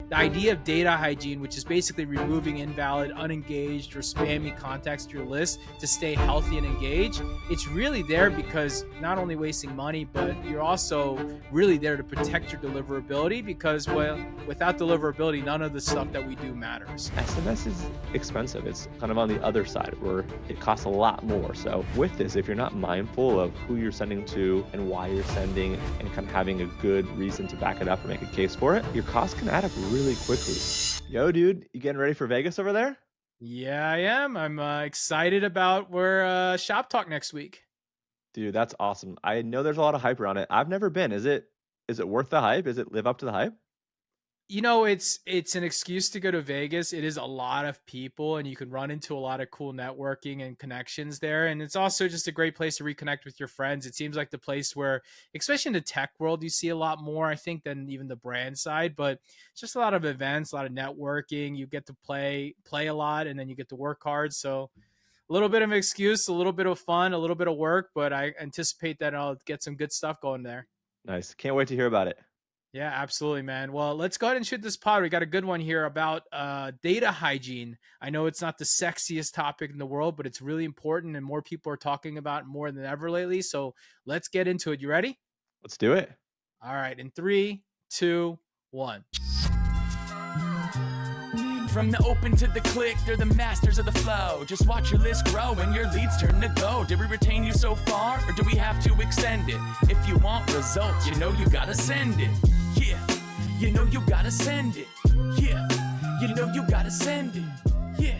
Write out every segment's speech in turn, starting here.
the idea of data hygiene, which is basically removing invalid, unengaged, or spammy contacts to your list to stay healthy and engaged, it's really there because not only wasting money, but you're also really there to protect your deliverability because, well, without deliverability, none of the stuff that we do matters. SMS is expensive. It's kind of on the other side where it costs a lot more. So with this, if you're not mindful of who you're sending to and why you're sending and kind of having a good reason to back it up or make a case for it, your costs can add up really quickly. Yo, dude, you getting ready for Vegas over there? Yeah, I am. I'm excited about where Shop Talk next week. Dude, that's awesome. I know there's a lot of hype around it. I've never been. Is it worth the hype? Is it live up to the hype? It's an excuse to go to Vegas. It is a lot of people and you can run into a lot of cool networking and connections there. And it's also just a great place to reconnect with your friends. It seems like the place where, especially in the tech world, you see a lot more, I think, than even the brand side. But it's just a lot of events, a lot of networking. You get to play a lot, and then you get to work hard. So a little bit of an excuse, a little bit of fun, a little bit of work, but I anticipate that I'll get some good stuff going there. Nice. Can't wait to hear about it. Yeah, absolutely, man. Well, let's go ahead and shoot this pod. We got a good one here about data hygiene. I know it's not the sexiest topic in the world, but it's really important and more people are talking about it more than ever lately. So let's get into it. You ready? Let's do it. All right. In 3, 2, 1. From the open to the click, they're the masters of the flow. Just watch your list grow and your leads turn to go. Did we retain you so far, or do we have to extend it? If you want results, you know you gotta send it. Yeah, you know you gotta send it. Yeah, you know you gotta send it. Yeah,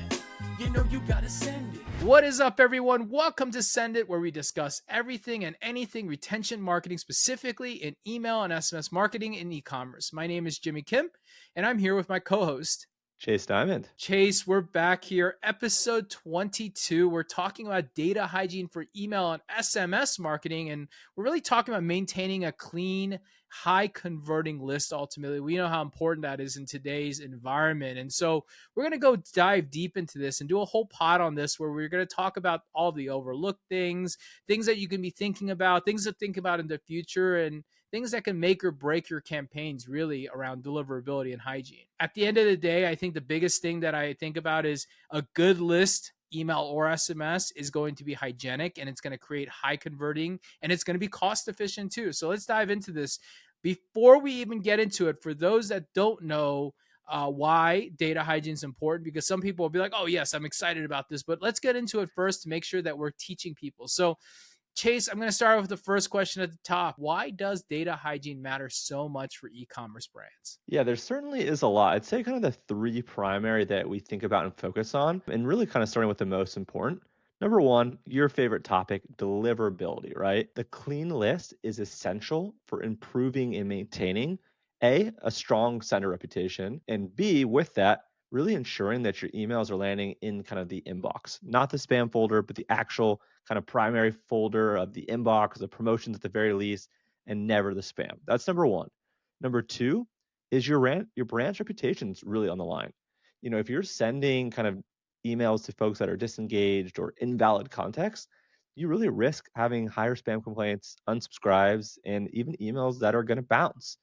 you know you gotta send it. What is up, everyone? Welcome to Send It, where we discuss everything and anything retention marketing, specifically in email and SMS marketing in e-commerce. My name is Jimmy Kim, and I'm here with my co-host, Chase Dimond. Chase. We're back here, episode 22. We're talking about data hygiene for email and SMS marketing, and we're really talking about maintaining a clean, high converting list. Ultimately, we know how important that is in today's environment. And so we're going to go dive deep into this and do a whole pod on this where we're going to talk about all the overlooked things that you can be thinking about, things to think about in the future, and things that can make or break your campaigns really around deliverability and hygiene. At the end of the day, I think the biggest thing that I think about is a good list, email or SMS, is going to be hygienic and it's going to create high converting and it's going to be cost efficient too. So let's dive into this. Before we even get into it, for those that don't know why data hygiene is important, because some people will be like, oh yes, I'm excited about this, but let's get into it first to make sure that we're teaching people. So Chase, I'm going to start with the first question at the top. Why does data hygiene matter so much for e-commerce brands? Yeah, there certainly is a lot. I'd say kind of the three primary that we think about and focus on, and really kind of starting with the most important. Number one, your favorite topic, deliverability, right? The clean list is essential for improving and maintaining a strong sender reputation, and B, with that, really ensuring that your emails are landing in kind of the inbox, not the spam folder, but the actual kind of primary folder of the inbox, the promotions at the very least, and never the spam. That's number one. Number two is your brand's reputation is really on the line. You know, if you're sending kind of emails to folks that are disengaged or invalid contacts, you really risk having higher spam complaints, unsubscribes, and even emails that are going to bounce.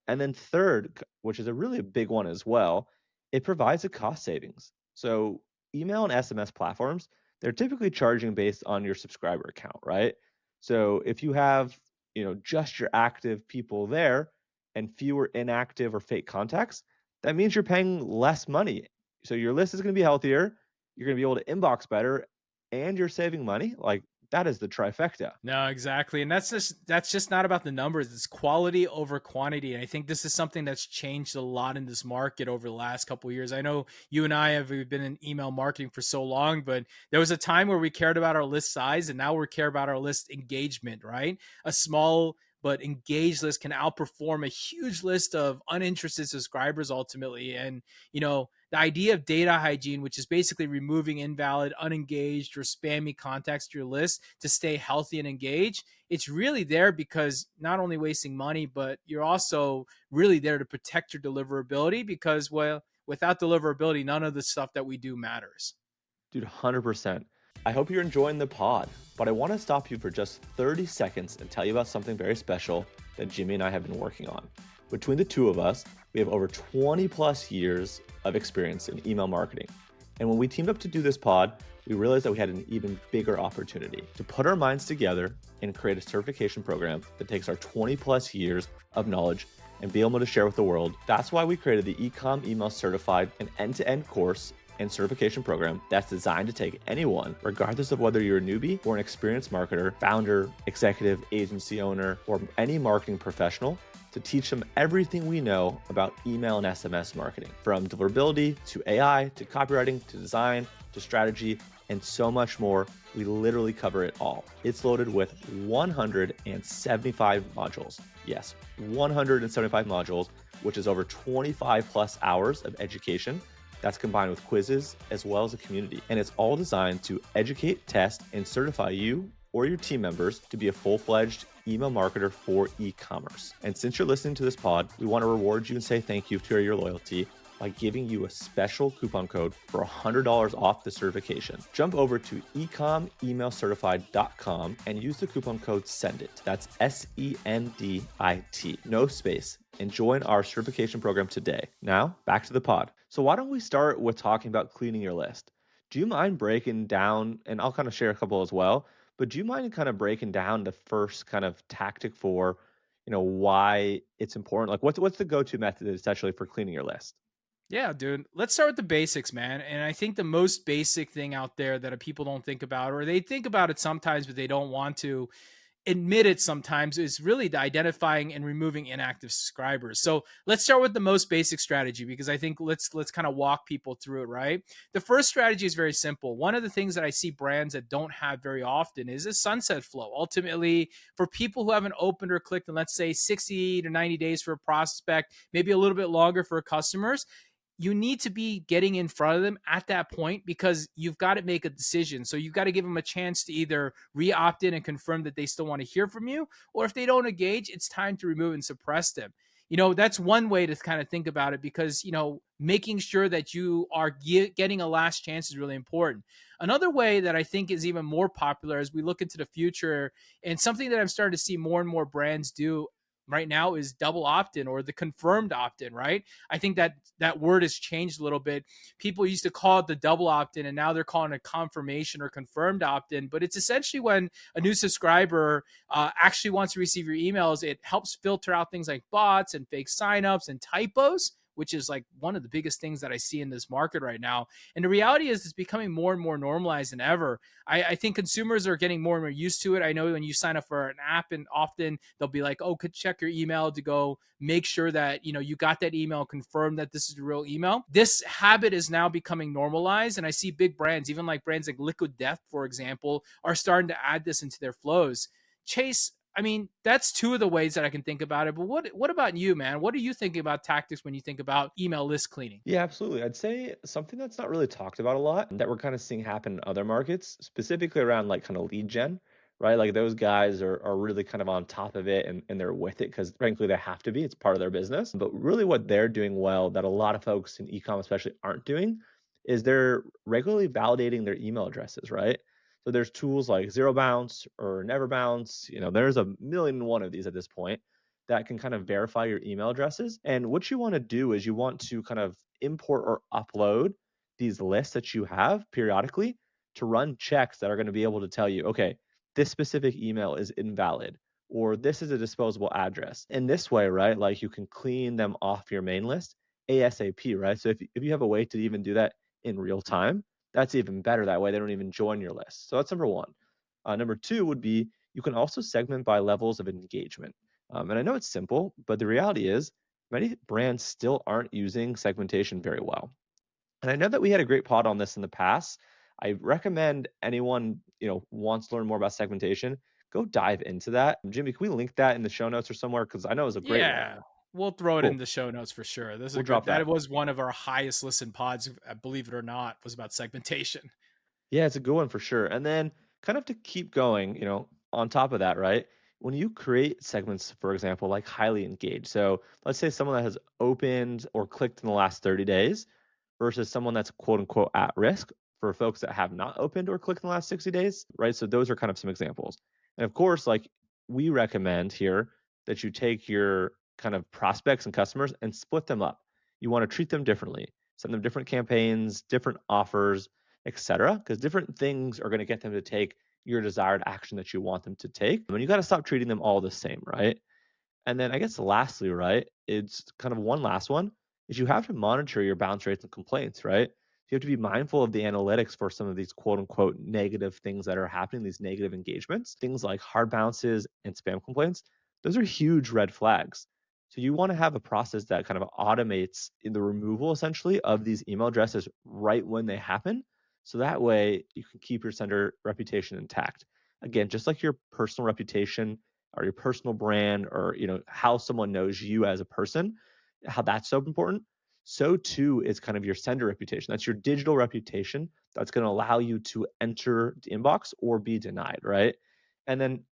And then third, which is a really big one as well, it provides a cost savings. So email and SMS platforms, they're typically charging based on your subscriber account, right? So if you have, just your active people there and fewer inactive or fake contacts, that means you're paying less money. So your list is going to be healthier, you're going to be able to inbox better, and you're saving money. Like, that is the trifecta. No, exactly. And that's just not about the numbers. It's quality over quantity. And I think this is something that's changed a lot in this market over the last couple of years. I know you and I have been in email marketing for so long, but there was a time where we cared about our list size and now we care about our list engagement, right? A small but engaged list can outperform a huge list of uninterested subscribers ultimately. And, the idea of data hygiene, which is basically removing invalid, unengaged, or spammy contacts to your list to stay healthy and engaged, it's really there because not only wasting money, but you're also really there to protect your deliverability because, well, without deliverability, none of the stuff that we do matters. Dude, 100%. I hope you're enjoying the pod, but I want to stop you for just 30 seconds and tell you about something very special that Jimmy and I have been working on. Between the two of us, We have over 20 plus years of experience in email marketing. And when we teamed up to do this pod, we realized that we had an even bigger opportunity to put our minds together and create a certification program that takes our 20 plus years of knowledge and be able to share with the world. That's why we created the Ecom Email Certified, an end-to-end course and certification program that's designed to take anyone, regardless of whether you're a newbie or an experienced marketer, founder, executive, agency owner, or any marketing professional, to teach them everything we know about email and SMS marketing, from deliverability to AI to copywriting to design to strategy and so much more. We literally cover it all. It's loaded with 175 modules. Yes, 175 modules, which is over 25 plus hours of education. That's combined with quizzes as well as a community. And it's all designed to educate, test, and certify you or your team members to be a full-fledged email marketer for e-commerce. And since you're listening to this pod, we want to reward you and say thank you for your loyalty by giving you a special coupon code for $100 off the certification. Jump over to ecomemailcertified.com and use the coupon code SENDIT. That's SENDIT, no space, and join our certification program today. Now, back to the pod. So why don't we start with talking about cleaning your list? Do you mind breaking down, and I'll kind of share a couple as well, but do you mind kind of breaking down the first kind of tactic for, why it's important? Like what's the go-to method essentially for cleaning your list? Yeah, dude. Let's start with the basics, man. And I think the most basic thing out there that people don't think about, or they think about it sometimes, but they don't want to admit it sometimes, is really the identifying and removing inactive subscribers. So let's start with the most basic strategy, because I think let's kind of walk people through it, right? The first strategy is very simple. One of the things that I see brands that don't have very often is a sunset flow. Ultimately, for people who haven't opened or clicked in, let's say 60 to 90 days for a prospect, maybe a little bit longer for customers, you need to be getting in front of them at that point, because you've got to make a decision. So you've got to give them a chance to either re-opt in and confirm that they still want to hear from you, or if they don't engage, it's time to remove and suppress them. That's one way to kind of think about it, because, making sure that you are getting a last chance is really important. Another way that I think is even more popular as we look into the future, and something that I'm starting to see more and more brands do right now, is double opt-in, or the confirmed opt-in, right? I think that word has changed a little bit. People used to call it the double opt-in, and now they're calling it confirmation or confirmed opt-in. But it's essentially when a new subscriber actually wants to receive your emails, it helps filter out things like bots and fake signups and typos, which is like one of the biggest things that I see in this market right now. And the reality is it's becoming more and more normalized than ever. I think consumers are getting more and more used to it. I know when you sign up for an app, and often they'll be like, oh, could check your email to go make sure that, you got that email, confirm that this is the real email. This habit is now becoming normalized. And I see big brands, even like brands like Liquid Death, for example, are starting to add this into their flows. Chase, I mean, that's two of the ways that I can think about it. But what about you, man? What are you thinking about tactics when you think about email list cleaning? Yeah, absolutely. I'd say something that's not really talked about a lot that we're kind of seeing happen in other markets, specifically around like kind of lead gen, right? Like those guys are really kind of on top of it and they're with it because frankly they have to be. It's part of their business. But really what they're doing well that a lot of folks in e-com especially aren't doing is they're regularly validating their email addresses, right? So there's tools like Zero Bounce or Never Bounce. There's a million and one of these at this point that can kind of verify your email addresses. And what you want to do is you want to kind of import or upload these lists that you have periodically to run checks that are going to be able to tell you, okay, this specific email is invalid or this is a disposable address. In this way, right, like you can clean them off your main list ASAP, right? So if you have a way to even do that in real time, that's even better. That way they don't even join your list. So that's number one. Number two would be you can also segment by levels of engagement. And I know it's simple, but the reality is many brands still aren't using segmentation very well. And I know that we had a great pod on this in the past. I recommend anyone, wants to learn more about segmentation, go dive into that. Jimmy, can we link that in the show notes or somewhere? Because I know it was a great one. Yeah, we'll throw it in Cool. the show notes for sure. This is We'll a good. drop That that. was one of our highest listened pods, believe it or not, was about segmentation. Yeah, it's a good one for sure. And then kind of to keep going, on top of that, right? When you create segments, for example, like highly engaged. So let's say someone that has opened or clicked in the last 30 days versus someone that's quote unquote at risk for folks that have not opened or clicked in the last 60 days, right? So those are kind of some examples. And of course, like we recommend here that you take your kind of prospects and customers and split them up. You want to treat them differently, send them different campaigns, different offers, etc. Because different things are going to get them to take your desired action that you want them to take. And you got to stop treating them all the same, right? And then I guess lastly, right, it's kind of one last one is you have to monitor your bounce rates and complaints, right? You have to be mindful of the analytics for some of these quote unquote negative things that are happening, these negative engagements, things like hard bounces and spam complaints. Those are huge red flags. So you want to have a process that kind of automates in the removal essentially of these email addresses right when they happen. So that way you can keep your sender reputation intact. Again, just like your personal reputation or your personal brand or how someone knows you as a person, how that's so important, so too is kind of your sender reputation. That's your digital reputation that's going to allow you to enter the inbox or be denied, right? And then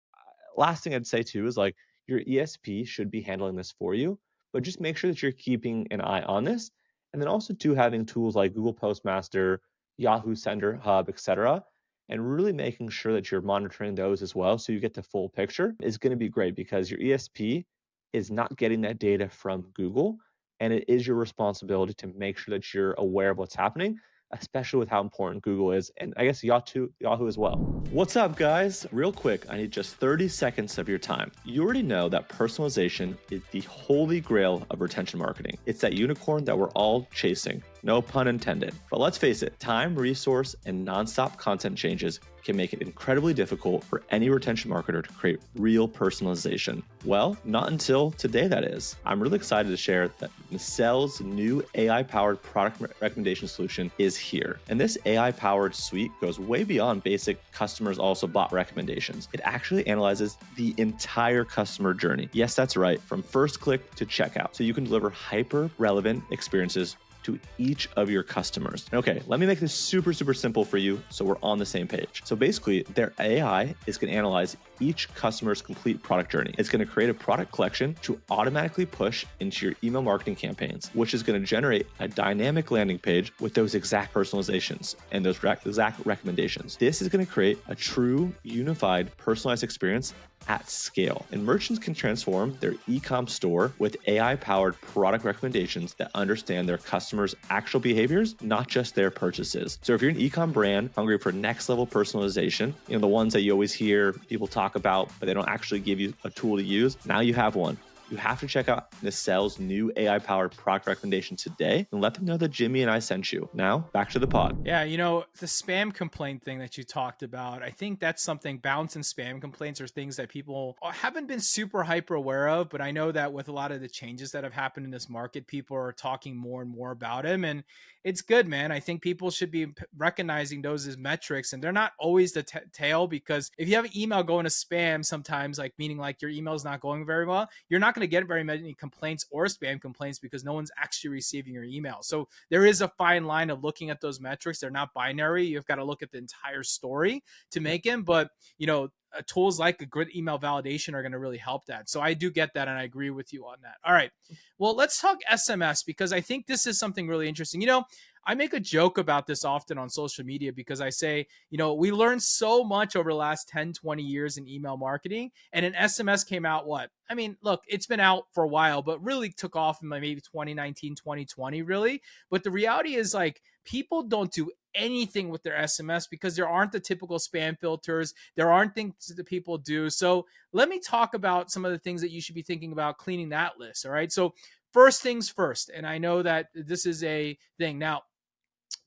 last thing I'd say too is like your ESP should be handling this for you, but just make sure that you're keeping an eye on this. And then also too having tools like Google Postmaster, Yahoo Sender Hub, etc., and really making sure that you're monitoring those as well so you get the full picture is going to be great because your ESP is not getting that data from Google, and it is your responsibility to make sure that you're aware of what's happening, especially with how important Google is, and I guess Yahoo as well. What's up, guys? Real quick, I need just 30 seconds of your time. You already know that personalization is the holy grail of retention marketing. It's that unicorn that we're all chasing. No pun intended. But let's face it, time, resource, and nonstop content changes can make it incredibly difficult for any retention marketer to create real personalization. Well, not until today, that is. I'm really excited to share that Nacel's new AI-powered product recommendation solution is here. And this AI-powered suite goes way beyond basic customers also bought recommendations. It actually analyzes the entire customer journey. Yes, that's right, from first click to checkout. So you can deliver hyper-relevant experiences to each of your customers. Okay, let me make this super simple for you so we're on the same page. So basically, their AI is going to analyze each customer's complete product journey. It's going to create a product collection to automatically push into your email marketing campaigns, which is going to generate a dynamic landing page with those exact personalizations and those exact recommendations. This is going to create a true, unified, personalized experience at scale. And merchants can transform their e-com store with AI-powered product recommendations that understand their customers' actual behaviors, not just their purchases. So if you're an e-com brand hungry for next level personalization, the ones that you always hear people talk about, but they don't actually give you a tool to use, now you have one. You have to check out Nacel's new AI-powered product recommendation today and let them know that Jimmy and I sent you. Now, back to the pod. Yeah, the spam complaint thing that you talked about, I think that's something, bounce and spam complaints are things that people haven't been super hyper aware of, but I know that with a lot of the changes that have happened in this market, people are talking more and more about them, and it's good, man. I think people should be recognizing those as metrics, and they're not always the tail, because if you have an email going to spam sometimes, like meaning like your email is not going very well, you're not going to get very many complaints or spam complaints because no one's actually receiving your email. So there is a fine line of looking at those metrics. They're not binary. You've got to look at the entire story to make them. But, tools like a good email validation are going to really help that. So I do get that, and I agree with you on that. All right. Well, let's talk SMS, because I think this is something really interesting. I make a joke about this often on social media because I say, we learned so much over the last 10, 20 years in email marketing, and an SMS came out look, it's been out for a while, but really took off in maybe 2019, 2020, really. But the reality is, like, people don't do anything with their SMS because there aren't the typical spam filters. There aren't things that people do. So let me talk about some of the things that you should be thinking about cleaning that list. All right. So first things first, and I know that this is a thing. Now,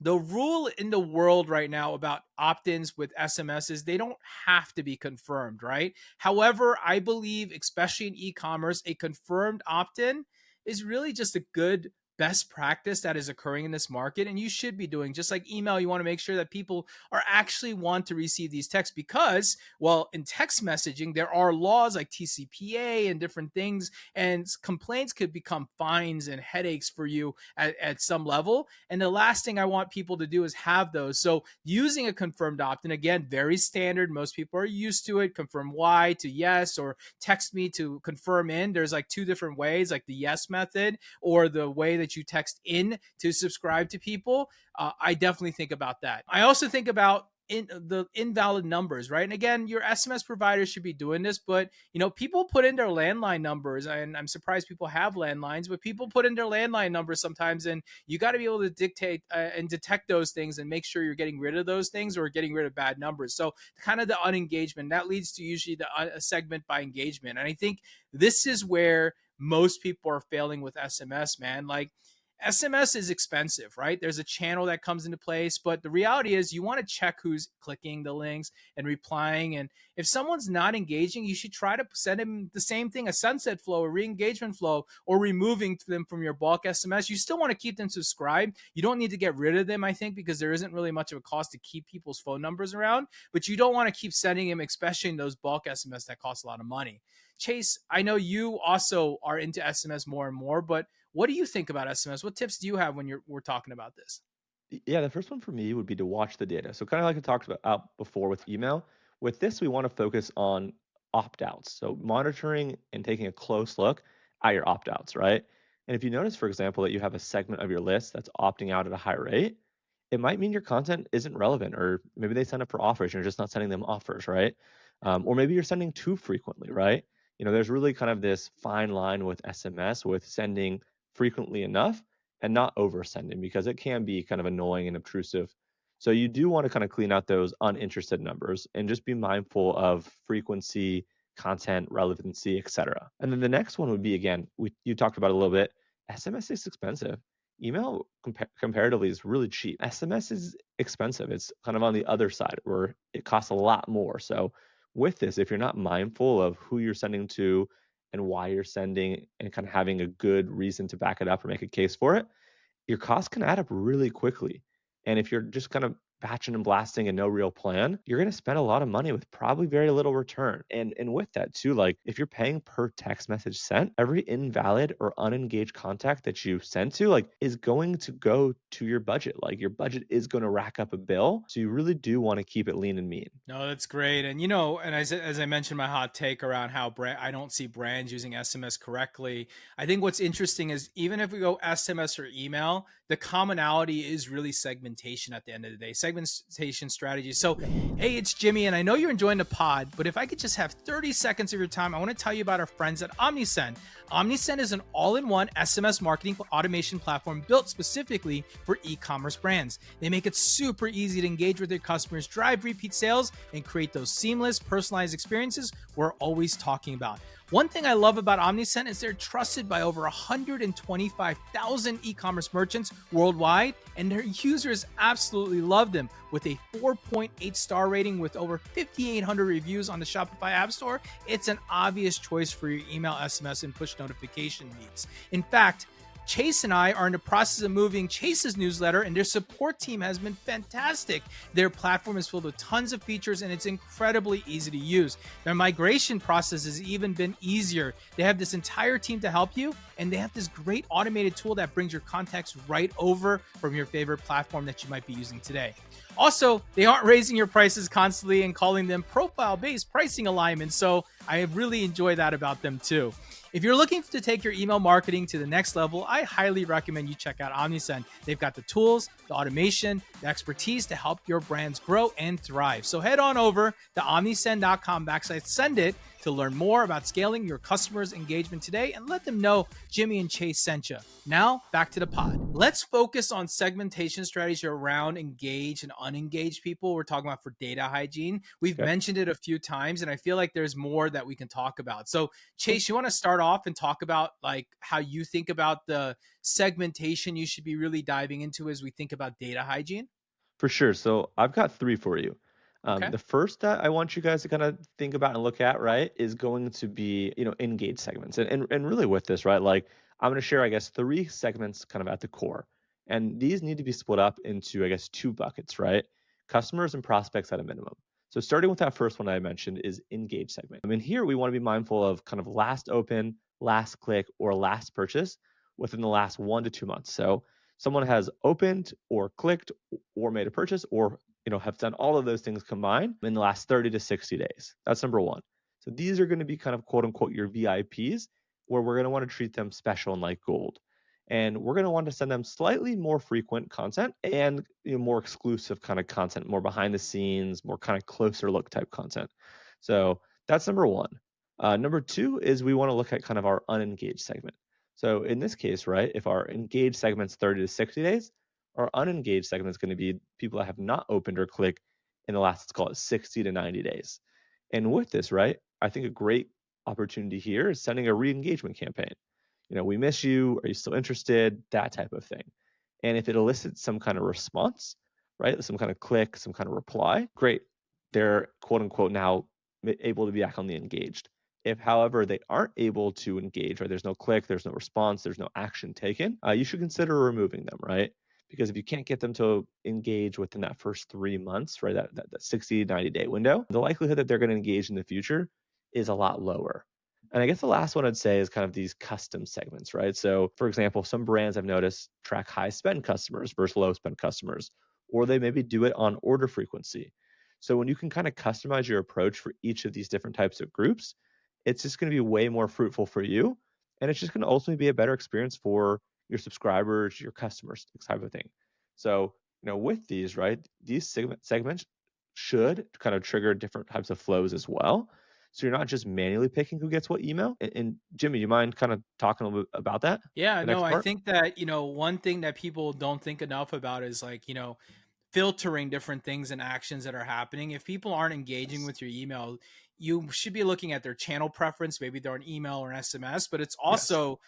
the rule in the world right now about opt-ins with SMS is they don't have to be confirmed, right? However, I believe, especially in e-commerce, a confirmed opt-in is really just a good best practice that is occurring in this market, and you should be doing. Just like email, you want to make sure that people are actually want to receive these texts, because, well, in text messaging there are laws like TCPA and different things, and complaints could become fines and headaches for you at some level. And the last thing I want people to do is have those. So using a confirmed opt-in, again, very standard, most people are used to it. Confirm Y to yes, or text me to confirm in. There's like two different ways, like the yes method or the way that you text in to subscribe to people. I definitely think about that. I also think about the invalid numbers, right? And again, your SMS provider should be doing this, but people put in their landline numbers, and I'm surprised people have landlines, but people put in their landline numbers sometimes, and you got to be able to dictate and detect those things and make sure you're getting rid of those things or getting rid of bad numbers. So kind of the unengagement that leads to usually the segment by engagement, and I think this is where most people are failing with SMS, man. Like, SMS is expensive, right? There's a channel that comes into place, but the reality is you want to check who's clicking the links and replying. And if someone's not engaging, you should try to send them the same thing, a sunset flow, a re-engagement flow, or removing them from your bulk SMS. You still want to keep them subscribed. You don't need to get rid of them, I think, because there isn't really much of a cost to keep people's phone numbers around, but you don't want to keep sending them, especially in those bulk SMS that cost a lot of money. Chase, I know you also are into SMS more and more, but what do you think about SMS? What tips do you have when we're talking about this? Yeah, the first one for me would be to watch the data. So kind of like I talked about before with email. With this, we want to focus on opt-outs. So monitoring and taking a close look at your opt-outs, right? And if you notice, for example, that you have a segment of your list that's opting out at a high rate, it might mean your content isn't relevant, or maybe they sign up for offers and you're just not sending them offers, right? Or maybe you're sending too frequently, right? There's really kind of this fine line with SMS with sending frequently enough and not oversending, because it can be kind of annoying and obtrusive. So you do want to kind of clean out those uninterested numbers and just be mindful of frequency, content, relevancy, etc. And then the next one would be, again, you talked about it a little bit. SMS is expensive. Email comparatively is really cheap. SMS is expensive. It's kind of on the other side where it costs a lot more. So with this, if you're not mindful of who you're sending to and why you're sending, and kind of having a good reason to back it up or make a case for it, your costs can add up really quickly. And if you're just kind of batching and blasting and no real plan, you're going to spend a lot of money with probably very little return. And with that too, like if you're paying per text message sent, every invalid or unengaged contact that you send to like is going to go to your budget. Like your budget is going to rack up a bill. So you really do want to keep it lean and mean. No, that's great. And and as I mentioned, my hot take around how I don't see brands using SMS correctly. I think what's interesting is even if we go SMS or email, the commonality is really segmentation at the end of the day, segmentation strategy. So, hey, it's Jimmy, and I know you're enjoying the pod, but if I could just have 30 seconds of your time, I want to tell you about our friends at OmniSend. OmniSend is an all-in-one SMS marketing automation platform built specifically for e-commerce brands. They make it super easy to engage with their customers, drive repeat sales, and create those seamless, personalized experiences we're always talking about. One thing I love about OmniSend is they're trusted by over 125,000 e-commerce merchants worldwide, and their users absolutely love them. With a 4.8 star rating with over 5,800 reviews on the Shopify App Store, it's an obvious choice for your email, SMS, and push notification needs. In fact, Chase and I are in the process of moving Chase's newsletter, and their support team has been fantastic. Their platform is filled with tons of features, and it's incredibly easy to use. Their migration process has even been easier. They have this entire team to help you, and they have this great automated tool that brings your contacts right over from your favorite platform that you might be using today. Also, they aren't raising your prices constantly and calling them profile-based pricing alignment, so I really enjoy that about them too. If you're looking to take your email marketing to the next level, I highly recommend you check out OmniSend. They've got the tools, the automation, the expertise to help your brands grow and thrive. So head on over to omnisend.com/sendit to learn more about scaling your customers' engagement today, and let them know Jimmy and Chase sent you. Now, back to the pod. Let's focus on segmentation strategy around engaged and unengaged people. We're talking about for data hygiene. We've mentioned it a few times, and I feel like there's more that we can talk about. So, Chase, you want to start off and talk about like how you think about the segmentation you should be really diving into as we think about data hygiene? For sure. So I've got three for you. Okay. The first that I want you guys to kind of think about and look at, right, is going to be, engage segments. And really with this, right, like I'm going to share, I guess, three segments kind of at the core. And these need to be split up into, I guess, two buckets, right? Customers and prospects at a minimum. So starting with that first one I mentioned is engage segment. I mean, here we want to be mindful of kind of last open, last click, or last purchase within the last 1 to 2 months. So someone has opened or clicked or made a purchase, or have done all of those things combined in the last 30 to 60 days. That's number one. So these are going to be kind of quote unquote your VIPs, where we're going to want to treat them special and like gold. And we're going to want to send them slightly more frequent content and more exclusive kind of content, more behind the scenes, more kind of closer look type content. So that's number one. Number two is we want to look at kind of our unengaged segment. So in this case, right, if our engaged segment's 30 to 60 days, our unengaged segment is going to be people that have not opened or clicked in the last, let's call it 60 to 90 days. And with this, right, I think a great opportunity here is sending a re-engagement campaign. We miss you. Are you still interested? That type of thing. And if it elicits some kind of response, right, some kind of click, some kind of reply, great. They're quote unquote now able to be back on the engaged. If, however, they aren't able to engage, right, there's no click, there's no response, there's no action taken, you should consider removing them, right? Because if you can't get them to engage within that first 3 months, right, that 60, 90-day window, the likelihood that they're going to engage in the future is a lot lower. And I guess the last one I'd say is kind of these custom segments, right? So, for example, some brands I've noticed track high spend customers versus low spend customers, or they maybe do it on order frequency. So, when you can kind of customize your approach for each of these different types of groups, it's just going to be way more fruitful for you. And it's just going to ultimately be a better experience for your subscribers, your customers, type of thing. So, with these, right, these segments should kind of trigger different types of flows as well. So you're not just manually picking who gets what email. And Jimmy, you mind kind of talking a little bit about that? Yeah, The no, next I part? think that, one thing that people don't think enough about is like, filtering different things and actions that are happening. If people aren't engaging Yes. with your email, you should be looking at their channel preference. Maybe they're an email or an SMS, but it's Yes. also,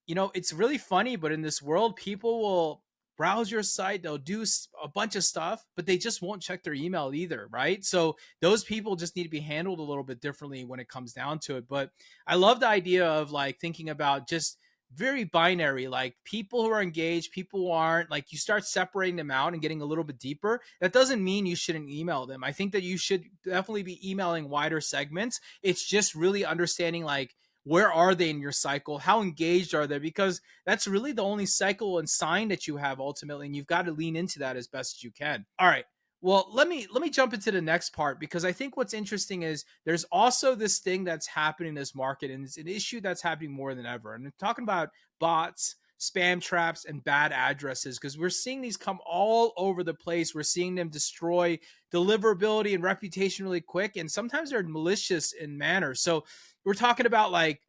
it's really funny, but in this world, people will browse your site, they'll do a bunch of stuff, but they just won't check their email either, right? So those people just need to be handled a little bit differently when it comes down to it. But I love the idea of like thinking about just very binary, like people who are engaged, people who aren't, like you start separating them out and getting a little bit deeper. That doesn't mean you shouldn't email them. I think that you should definitely be emailing wider segments. It's just really understanding like, where are they in your cycle? How engaged are they? Because that's really the only cycle and sign that you have ultimately, and you've got to lean into that as best as you can. All right. Well, let me jump into the next part, because I think what's interesting is there's also this thing that's happening in this market, and it's an issue that's happening more than ever. And I'm talking about bots, spam traps, and bad addresses, because we're seeing these come all over the place. We're seeing them destroy deliverability and reputation really quick, and sometimes they're malicious in manner. So we're talking about like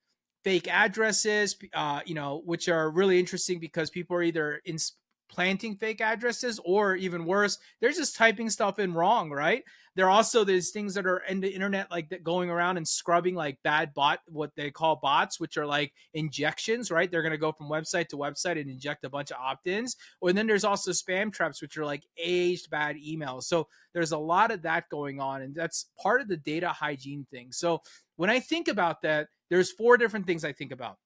fake addresses, which are really interesting because people are either planting fake addresses, or even worse, they're just typing stuff in wrong, right? There are also these things that are in the internet like that going around and scrubbing like bad bot, what they call bots, which are like injections, right? They're going to go from website to website and inject a bunch of opt-ins. Or then there's also spam traps, which are like aged bad emails. So there's a lot of that going on, and that's part of the data hygiene thing. So when I think about that, there's four different things I think about.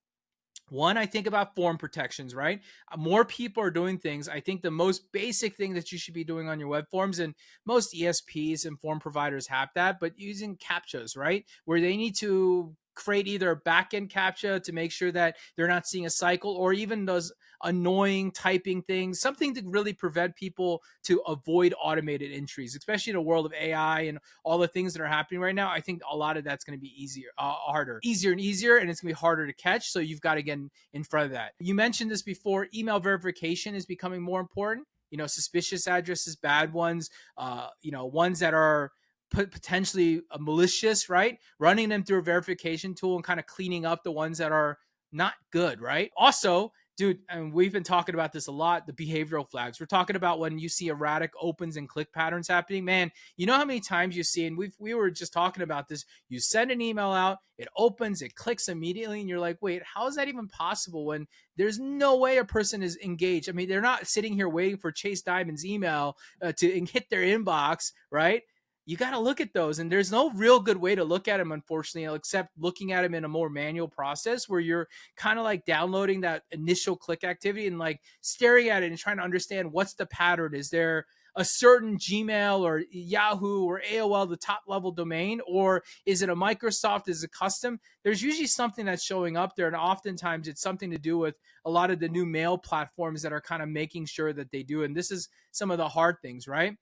One, I think about form protections, right? More people are doing things. I think the most basic thing that you should be doing on your web forms, and most ESPs and form providers have that, but using CAPTCHAs, right? Where they need to create either a backend CAPTCHA to make sure that they're not seeing a cycle, or even those annoying typing things, something to really prevent people to avoid automated entries, especially in a world of AI and all the things that are happening right now. I think a lot of that's going to be easier and easier, and it's going to be harder to catch. So you've got to get in front of that. You mentioned this before. Email verification is becoming more important. Suspicious addresses, bad ones, ones that are potentially malicious, right? Running them through a verification tool and kind of cleaning up the ones that are not good, right? Also, dude, and we've been talking about this a lot, the behavioral flags. We're talking about when you see erratic opens and click patterns happening. Man, you know how many times you see, and we were just talking about this, you send an email out, it opens, it clicks immediately, and you're like, wait, how is that even possible when there's no way a person is engaged? I mean, they're not sitting here waiting for Chase Diamond's email to hit their inbox, right? You got to look at those, and there's no real good way to look at them, unfortunately, except looking at them in a more manual process where you're kind of like downloading that initial click activity and like staring at it and trying to understand what's the pattern. Is there a certain Gmail or Yahoo or AOL, the top level domain, or is it a Microsoft? Is it custom? There's usually something that's showing up there, and oftentimes it's something to do with a lot of the new mail platforms that are kind of making sure that they do. And this is some of the hard things, right?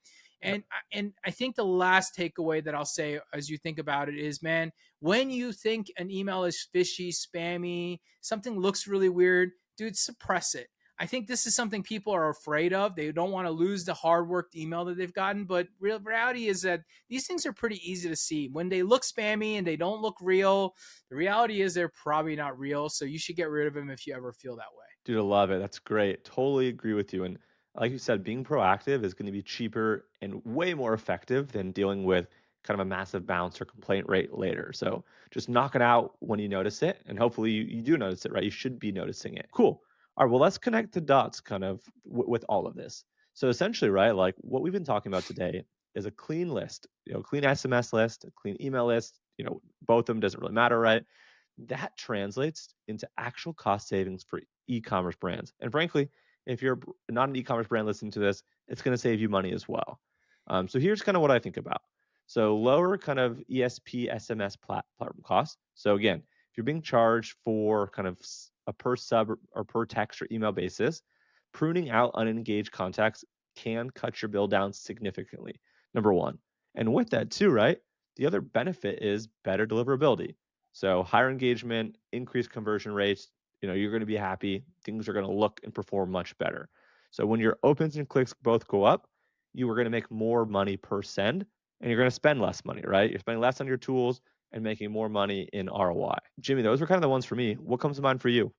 Yep. And I think the last takeaway that I'll say as you think about it is, man, when you think an email is fishy, spammy, something looks really weird, dude, suppress it. I think this is something people are afraid of. They don't want to lose the hard worked email that they've gotten. But real reality is that these things are pretty easy to see. When they look spammy and they don't look real, the reality is they're probably not real. So you should get rid of them if you ever feel that way. Dude, I love it. That's great. Totally agree with you. And like you said, being proactive is going to be cheaper and way more effective than dealing with kind of a massive bounce or complaint rate later. So just knock it out when you notice it. And hopefully you do notice it, right? You should be noticing it. Cool. All right. Well, let's connect the dots kind of with all of this. So essentially, right, like what we've been talking about today is a clean list, clean SMS list, a clean email list, both of them doesn't really matter, right? That translates into actual cost savings for e-commerce brands. And frankly, if you're not an e-commerce brand listening to this, it's going to save you money as well. So here's kind of what I think about. So lower kind of ESP SMS platform costs. So again, if you're being charged for kind of a per sub or per text or email basis, pruning out unengaged contacts can cut your bill down significantly. Number one. And with that too, right? The other benefit is better deliverability. So higher engagement, increased conversion rates, you're going to be happy. Things are going to look and perform much better. So when your opens and clicks both go up, you are going to make more money per send and you're going to spend less money, right? You're spending less on your tools and making more money in ROI. Jimmy, those were kind of the ones for me. What comes to mind for you?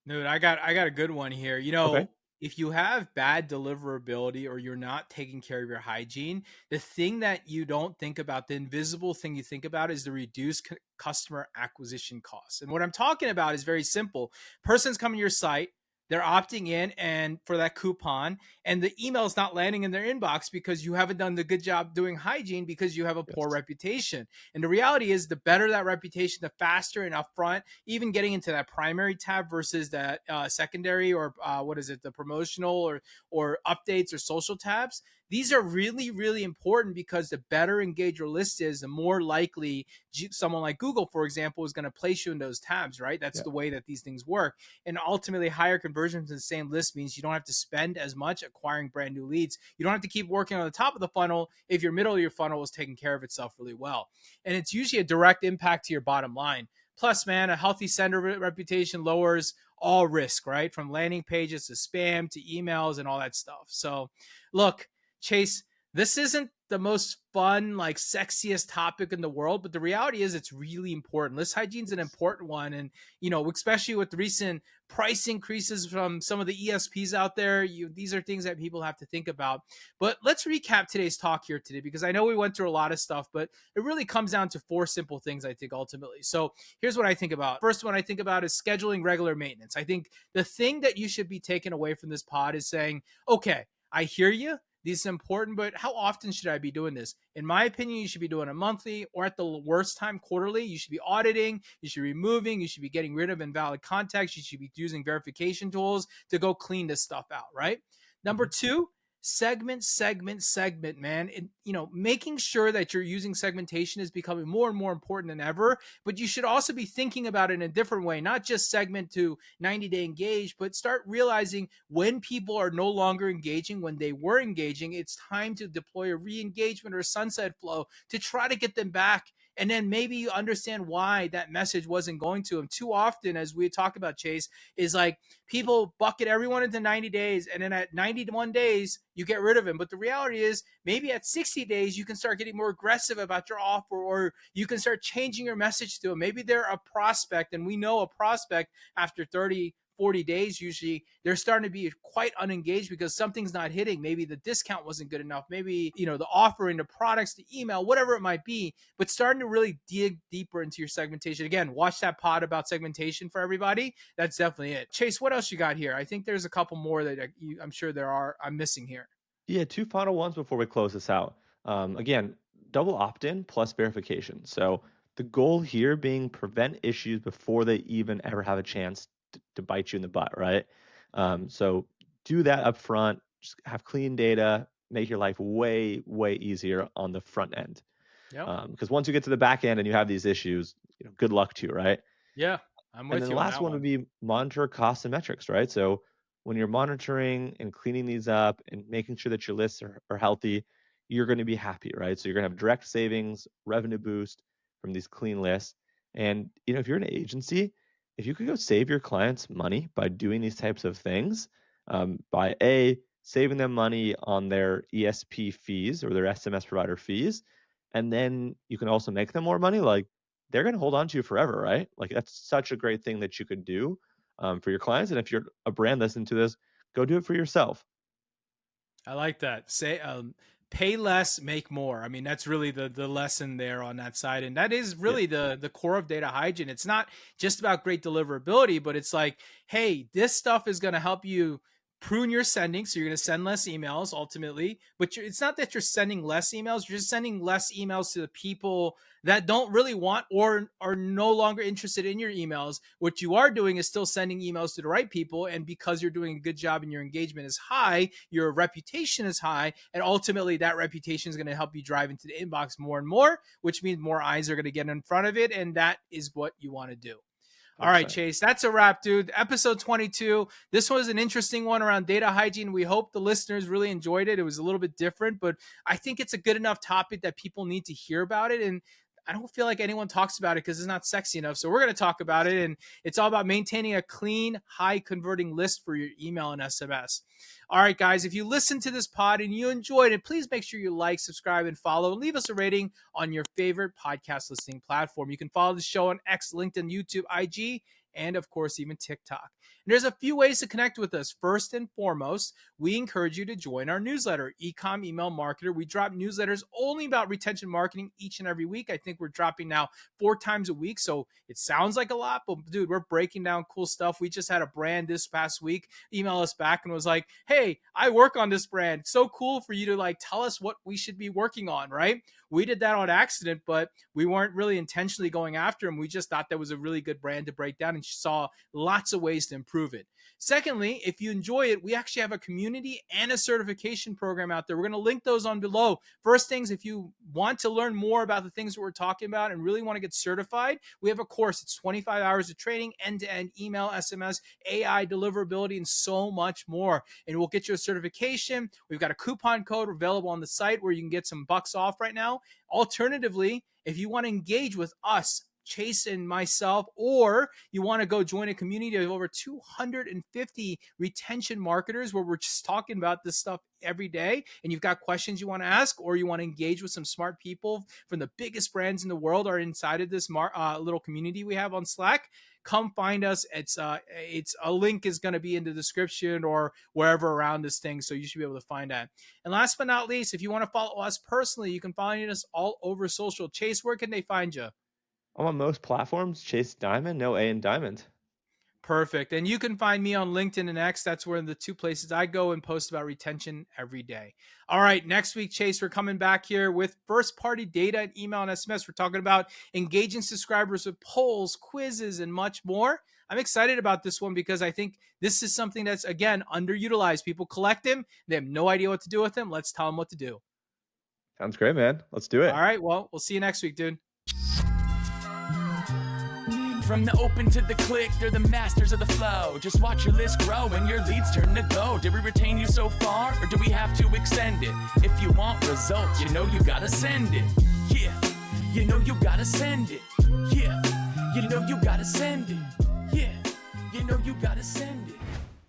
Dude, I got a good one here. Okay. If you have bad deliverability or you're not taking care of your hygiene, the thing that you don't think about, the invisible thing you think about is the reduced customer acquisition costs. And what I'm talking about is very simple. Person's coming to your site, they're opting in and for that coupon, and the email is not landing in their inbox because you haven't done the good job doing hygiene because you have a poor Yes. reputation. And the reality is the better that reputation, the faster and upfront, even getting into that primary tab versus that secondary or what is it, the promotional or updates or social tabs. These are really, really important because the better engaged your list is, the more likely someone like Google, for example, is going to place you in those tabs, right? That's Yeah. the way that these things work. And ultimately, higher conversions in the same list means you don't have to spend as much acquiring brand new leads. You don't have to keep working on the top of the funnel if your middle of your funnel is taking care of itself really well. And it's usually a direct impact to your bottom line. Plus, man, a healthy sender reputation lowers all risk, right? From landing pages to spam to emails and all that stuff. So, look, Chase, this isn't the most fun, like sexiest topic in the world, but the reality is it's really important. List hygiene is an important one. And, especially with the recent price increases from some of the ESPs out there, these are things that people have to think about. But let's recap today's talk here today, because I know we went through a lot of stuff, but it really comes down to four simple things, I think, ultimately. So here's what I think about. First one I think about is scheduling regular maintenance. I think the thing that you should be taking away from this pod is saying, okay, I hear you. This is important, but how often should I be doing this? In my opinion, you should be doing it monthly, or at the worst time, quarterly. You should be auditing, you should be removing, you should be getting rid of invalid contacts, you should be using verification tools to go clean this stuff out, right? Number two, segment, man. Making sure that you're using segmentation is becoming more and more important than ever, but you should also be thinking about it in a different way, not just segment to 90-day engage, but start realizing when people are no longer engaging, when they were engaging, it's time to deploy a re-engagement or sunset flow to try to get them back. And then maybe you understand why that message wasn't going to them. Too often, as we talk about, Chase, is like people bucket everyone into 90 days, and then at 91 days, you get rid of them. But the reality is maybe at 60 days, you can start getting more aggressive about your offer, or you can start changing your message to them. Maybe they're a prospect, and we know a prospect after 30, 40 days, usually they're starting to be quite unengaged because something's not hitting. Maybe the discount wasn't good enough. Maybe, the offering, the products, the email, whatever it might be, but starting to really dig deeper into your segmentation. Again, watch that pod about segmentation for everybody. That's definitely it. Chase, what else you got here? I think there's a couple more that I'm sure I'm missing here. Yeah, two final ones before we close this out. Again, double opt-in plus verification. So the goal here being prevent issues before they even ever have a chance to bite you in the butt, right? So do that up front. Just have clean data, make your life way, way easier on the front end. Yep. Because once you get to the back end and you have these issues, good luck to you, right? Yeah, I'm And with then the you on last that one would one. be monitor costs and metrics, right? So when you're monitoring and cleaning these up and making sure that your lists are healthy, you're going to be happy, right? So you're going to have direct savings, revenue boost from these clean lists. And if you're an agency, if you could go save your clients money by doing these types of things, by saving them money on their ESP fees or their SMS provider fees, and then you can also make them more money, like they're going to hold on to you forever, right? Like that's such a great thing that you could do for your clients. And if you're a brand listening to this, go do it for yourself. I like that. Say, pay less, make more. I mean, that's really the lesson there on that side, and that is Yeah, really the core of data hygiene. It's not just about great deliverability, but it's like, hey, this stuff is going to help you prune your sending, so you're going to send less emails ultimately. But it's not that you're sending less emails; you're just sending less emails to the people that don't really want or are no longer interested in your emails. What you are doing is still sending emails to the right people. And because you're doing a good job and your engagement is high, your reputation is high. And ultimately that reputation is going to help you drive into the inbox more and more, which means more eyes are going to get in front of it. And that is what you want to do. All right, 100%. Chase, that's a wrap, dude. Episode 22. This was an interesting one around data hygiene. We hope the listeners really enjoyed it. It was a little bit different, but I think it's a good enough topic that people need to hear about it. And I don't feel like anyone talks about it because it's not sexy enough. So we're going to talk about it. And it's all about maintaining a clean, high converting list for your email and SMS. All right, guys, if you listened to this pod and you enjoyed it, please make sure you like, subscribe, and follow. Leave us a rating on your favorite podcast listening platform. You can follow the show on X, LinkedIn, YouTube, IG, and of course, even TikTok. And there's a few ways to connect with us. First and foremost, we encourage you to join our newsletter, Ecom Email Marketer. We drop newsletters only about retention marketing each and every week. I think we're dropping now 4 times a week. So it sounds like a lot, but dude, we're breaking down cool stuff. We just had a brand this past week email us back and was like, hey, I work on this brand. So cool for you to like tell us what we should be working on, right? We did that on accident, but we weren't really intentionally going after them. We just thought that was a really good brand to break down and saw lots of ways to improve it. Secondly, if you enjoy it, we actually have a community and a certification program out there. We're going to link those on below. First things, if you want to learn more about the things that we're talking about and really want to get certified, we have a course. It's 25 hours of training, end-to-end email, SMS, AI, deliverability, and so much more. And we'll get you a certification. We've got a coupon code available on the site where you can get some bucks off right now. Alternatively, if you want to engage with us, Chase and myself, or you want to go join a community of over 250 retention marketers where we're just talking about this stuff every day, and you've got questions you want to ask, or you want to engage with some smart people from the biggest brands in the world are inside of this little community we have on Slack, come find us. It's a link is going to be in the description or wherever around this thing, so you should be able to find that. And last but not least, if you want to follow us personally, you can find us all over social. Chase, where can they find you? I'm on most platforms. Chase Dimond, no A in Diamond. Perfect. And you can find me on LinkedIn and X. That's where the 2 places I go and post about retention every day. All right. Next week, Chase, we're coming back here with first party data and email and SMS. We're talking about engaging subscribers with polls, quizzes, and much more. I'm excited about this one because I think this is something that's, again, underutilized. People collect them. They have no idea what to do with them. Let's tell them what to do. Sounds great, man. Let's do it. All right. Well, we'll see you next week, dude. From the open to the click, they're the masters of the flow. Just watch your list grow and your leads turn to go. Did we retain you so far, or do we have to extend it? If you want results, you know you gotta send it. Yeah, you know you gotta send it. Yeah, you know you gotta send it. Yeah, you know you gotta send it.